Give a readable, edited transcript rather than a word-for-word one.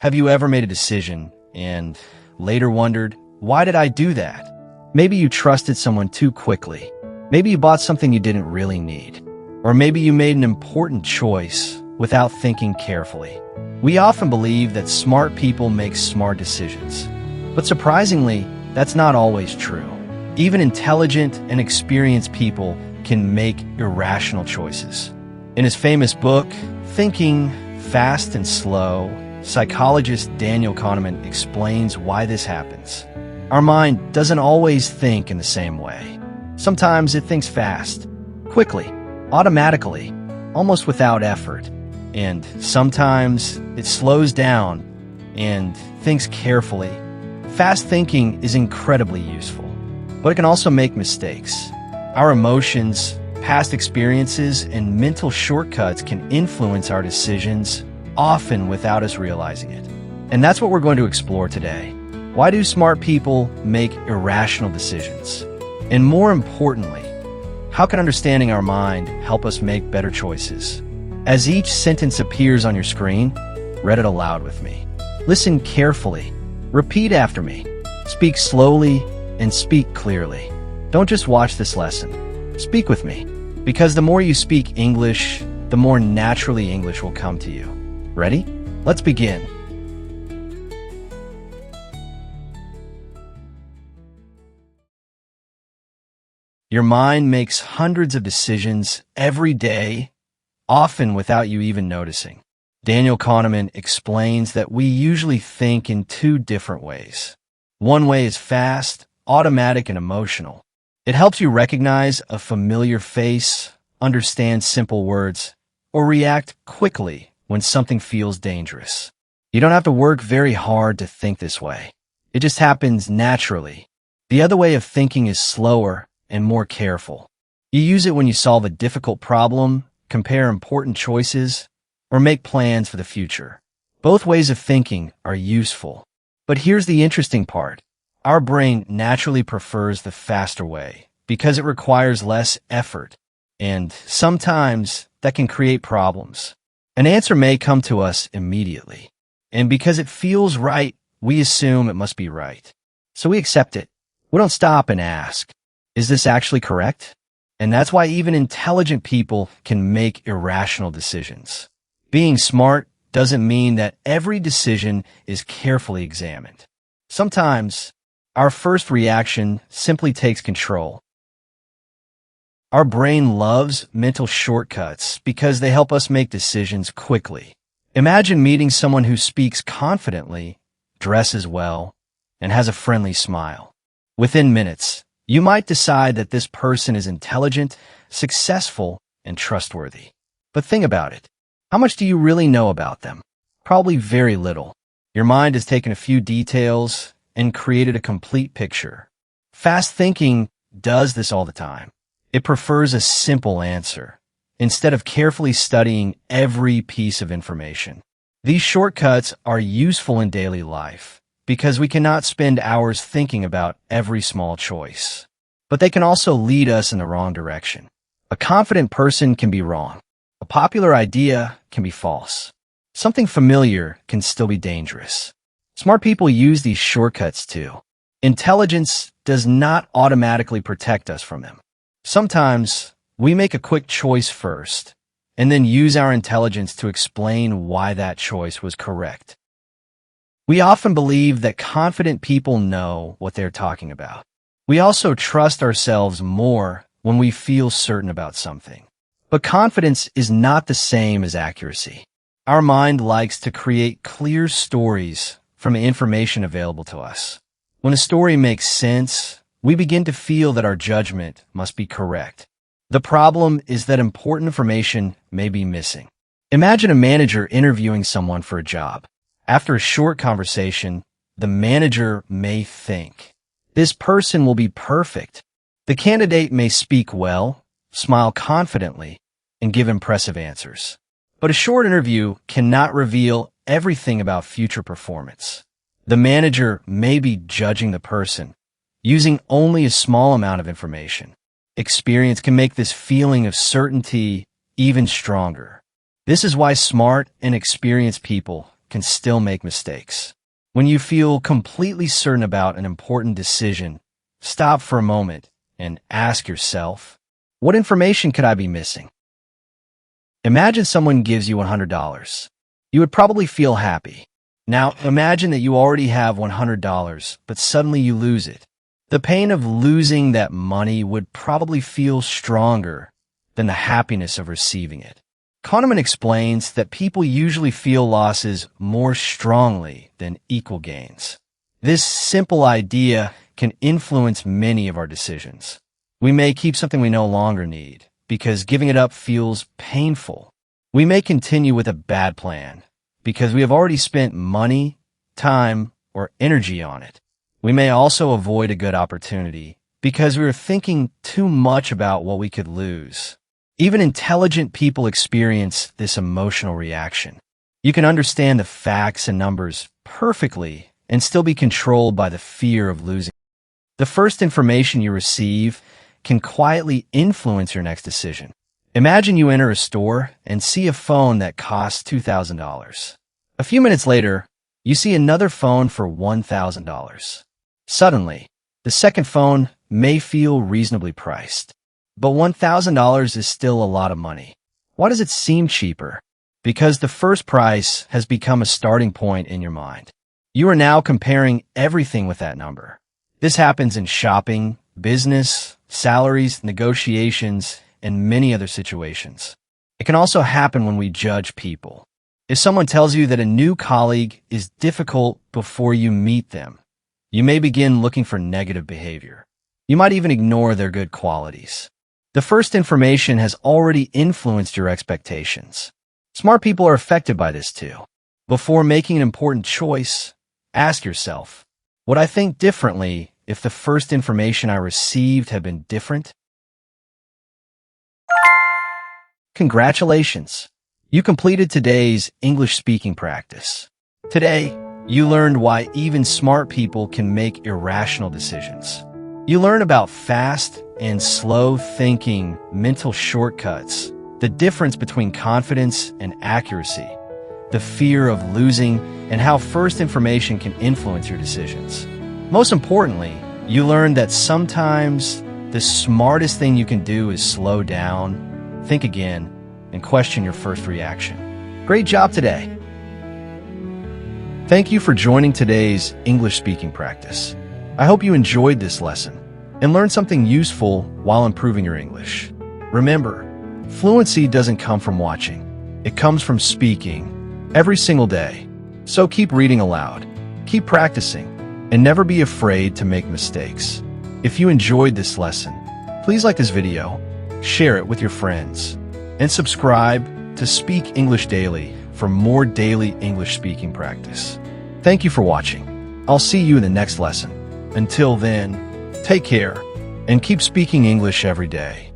Have you ever made a decision and later wondered, why did I do that? Maybe you trusted someone too quickly. Maybe you bought something you didn't really need. Or maybe you made an important choice without thinking carefully. We often believe that smart people make smart decisions. But surprisingly, that's not always true. Even intelligent and experienced people can make irrational choices. In his famous book, Thinking Fast and Slow, psychologist Daniel Kahneman explains why this happens. Our mind doesn't always think in the same way. Sometimes it thinks fast, quickly, automatically, almost without effort. And sometimes it slows down and thinks carefully. Fast thinking is incredibly useful, but it can also make mistakes. Our emotions, past experiences, and mental shortcuts can influence our decisions, often without us realizing it. And that's what we're going to explore today. Why do smart people make irrational decisions? And more importantly, how can understanding our mind help us make better choices? As each sentence appears on your screen, read it aloud with me. Listen carefully. Repeat after me. Speak slowly and speak clearly. Don't just watch this lesson. Speak with me. Because the more you speak English, the more naturally English will come to you. Ready? Let's begin. Your mind makes hundreds of decisions every day, often without you even noticing. Daniel Kahneman explains that we usually think in two different ways. One way is fast, automatic, and emotional. It helps you recognize a familiar face, understand simple words, or react quickly when something feels dangerous. You don't have to work very hard to think this way. It just happens naturally. The other way of thinking is slower and more careful. You use it when you solve a difficult problem, compare important choices, or make plans for the future. Both ways of thinking are useful. But here's the interesting part. Our brain naturally prefers the faster way because it requires less effort, and sometimes that can create problems. An answer may come to us immediately, and because it feels right, we assume it must be right. So we accept it. We don't stop and ask, is this actually correct? And that's why even intelligent people can make irrational decisions. Being smart doesn't mean that every decision is carefully examined. Sometimes, our first reaction simply takes control. Our brain loves mental shortcuts because they help us make decisions quickly. Imagine meeting someone who speaks confidently, dresses well, and has a friendly smile. Within minutes, you might decide that this person is intelligent, successful, and trustworthy. But think about it. How much do you really know about them? Probably very little. Your mind has taken a few details and created a complete picture. Fast thinking does this all the time. It prefers a simple answer, instead of carefully studying every piece of information. These shortcuts are useful in daily life because we cannot spend hours thinking about every small choice. But they can also lead us in the wrong direction. A confident person can be wrong. A popular idea can be false. Something familiar can still be dangerous. Smart people use these shortcuts too. Intelligence does not automatically protect us from them. Sometimes, we make a quick choice first, and then use our intelligence to explain why that choice was correct. We often believe that confident people know what they're talking about. We also trust ourselves more when we feel certain about something. But confidence is not the same as accuracy. Our mind likes to create clear stories from the information available to us. When a story makes sense, we begin to feel that our judgment must be correct. The problem is that important information may be missing. Imagine a manager interviewing someone for a job. After a short conversation, the manager may think, this person will be perfect. The candidate may speak well, smile confidently, and give impressive answers. But a short interview cannot reveal everything about future performance. The manager may be judging the person, using only a small amount of information. Experience can make this feeling of certainty even stronger. This is why smart and experienced people can still make mistakes. When you feel completely certain about an important decision, stop for a moment and ask yourself, what information could I be missing? Imagine someone gives you $100. You would probably feel happy. Now, imagine that you already have $100, but suddenly you lose it. The pain of losing that money would probably feel stronger than the happiness of receiving it. Kahneman explains that people usually feel losses more strongly than equal gains. This simple idea can influence many of our decisions. We may keep something we no longer need because giving it up feels painful. We may continue with a bad plan because we have already spent money, time, or energy on it. We may also avoid a good opportunity because we are thinking too much about what we could lose. Even intelligent people experience this emotional reaction. You can understand the facts and numbers perfectly and still be controlled by the fear of losing. The first information you receive can quietly influence your next decision. Imagine you enter a store and see a phone that costs $2,000. A few minutes later, you see another phone for $1,000. Suddenly, the second phone may feel reasonably priced. But $1,000 is still a lot of money. Why does it seem cheaper? Because the first price has become a starting point in your mind. You are now comparing everything with that number. This happens in shopping, business, salaries, negotiations, and many other situations. It can also happen when we judge people. If someone tells you that a new colleague is difficult before you meet them, you may begin looking for negative behavior. You might even ignore their good qualities. The first information has already influenced your expectations. Smart people are affected by this too. Before making an important choice, ask yourself, would I think differently if the first information I received had been different? Congratulations! You completed today's English speaking practice. Today, you learned why even smart people can make irrational decisions. You learn about fast and slow thinking, mental shortcuts, the difference between confidence and accuracy, the fear of losing, and how first information can influence your decisions. Most importantly, you learn that sometimes the smartest thing you can do is slow down, think again, and question your first reaction. Great job today! Thank you for joining today's English speaking practice. I hope you enjoyed this lesson and learned something useful while improving your English. Remember, fluency doesn't come from watching. It comes from speaking every single day. So keep reading aloud, keep practicing, and never be afraid to make mistakes. If you enjoyed this lesson, please like this video, share it with your friends, and subscribe to Speak English Daily for more daily English speaking practice. Thank you for watching. I'll see you in the next lesson. Until then, take care and keep speaking English every day.